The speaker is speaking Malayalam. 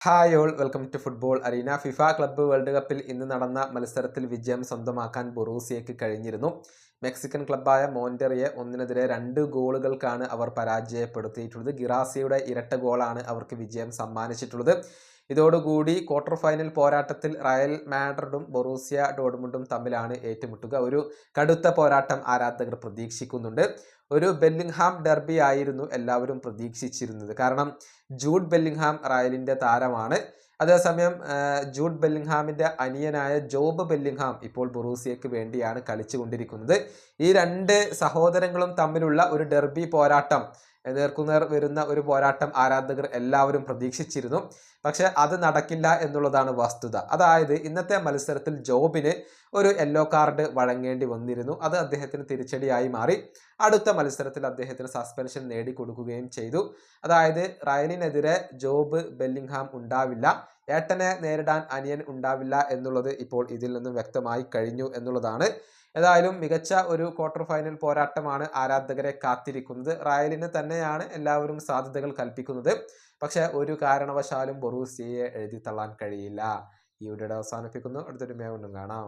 Hi all welcome to football arena. FIFA club world കപ്പിൽ ഇന്ന് നടന്ന മത്സരത്തിൽ വിജയം സ്വന്തമാക്കാൻ ബൊറൂസിയയ്ക്ക് കഴിഞ്ഞിരുന്നു. മെക്സിക്കൻ ക്ലബ്ബായ മോണ്ടെറിയെ 1-2 ഗോളുകൾക്കാണ് അവർ പരാജയപ്പെടുത്തിയിട്ടുള്ളത്. ഗിറാസിയുടെ ഇരട്ട ഗോളാണ് അവർക്ക് വിജയം സമ്മാനിച്ചിട്ടുള്ളത്. ഇതോടുകൂടി ക്വാർട്ടർ ഫൈനൽ പോരാട്ടത്തിൽ റയൽ മാഡ്രിഡും ബൊറൂസിയ ഡോർട്ട്മുണ്ടും തമ്മിലാണ് ഏറ്റുമുട്ടുക. ഒരു കടുത്ത പോരാട്ടം ആരാധകർ പ്രതീക്ഷിക്കുന്നുണ്ട്. ഒരു ബെല്ലിംഗ്ഹാം ഡെർബി ആയിരുന്നു എല്ലാവരും പ്രതീക്ഷിച്ചിരുന്നത്. കാരണം ജൂഡ് ബെല്ലിംഗ്ഹാം റയലിൻ്റെ താരമാണ്. അതേസമയം ജൂഡ് ബെല്ലിംഗ്ഹാമിൻ്റെ അനിയനായ ജോബ് ബെല്ലിംഗ്ഹാം ഇപ്പോൾ ബൊറൂസിയയ്ക്ക് വേണ്ടിയാണ് കളിച്ചുകൊണ്ടിരിക്കുന്നത്. ഈ രണ്ട് സഹോദരങ്ങളും തമ്മിലുള്ള ഒരു ഡെർബി പോരാട്ടം, നേർക്കുനേർ വരുന്ന ഒരു പോരാട്ടം ആരാധകർ എല്ലാവരും പ്രതീക്ഷിച്ചിരുന്നു. പക്ഷെ അത് നടക്കില്ല എന്നുള്ളതാണ് വസ്തുത. അതായത് ഇന്നത്തെ മത്സരത്തിൽ ജോബിന് ഒരു യെല്ലോ കാർഡ് വഴങ്ങേണ്ടി വന്നിരുന്നു. അത് അദ്ദേഹത്തിന് തിരിച്ചടിയായി മാറി. അടുത്ത മത്സരത്തിൽ അദ്ദേഹത്തിന് സസ്പെൻഷൻ നേടിക്കൊടുക്കുകയും ചെയ്തു. അതായത് റയലിനെതിരെ ജോബ് ബെല്ലിംഗ്ഹാം ഉണ്ടാവില്ല, ഏട്ടനെ നേരിടാൻ അനിയൻ ഉണ്ടാവില്ല എന്നുള്ളത് ഇപ്പോൾ ഇതിൽ നിന്നും വ്യക്തമായി കഴിഞ്ഞു എന്നുള്ളതാണ്. ഏതായാലും മികച്ച ഒരു ക്വാർട്ടർ ഫൈനൽ പോരാട്ടമാണ് ആരാധകരെ കാത്തിരിക്കുന്നത്. റയലിന് തന്നെയാണ് എല്ലാവരും സാധ്യതകൾ കൽപ്പിക്കുന്നത്. പക്ഷെ ഒരു കാരണവശാലും ബൊറൂസിയയെ എഴുതി തള്ളാൻ കഴിയില്ല. ഈ വീഡിയോ അവസാനിപ്പിക്കുന്നു. അടുത്തൊരു വീണ്ടും കാണാം.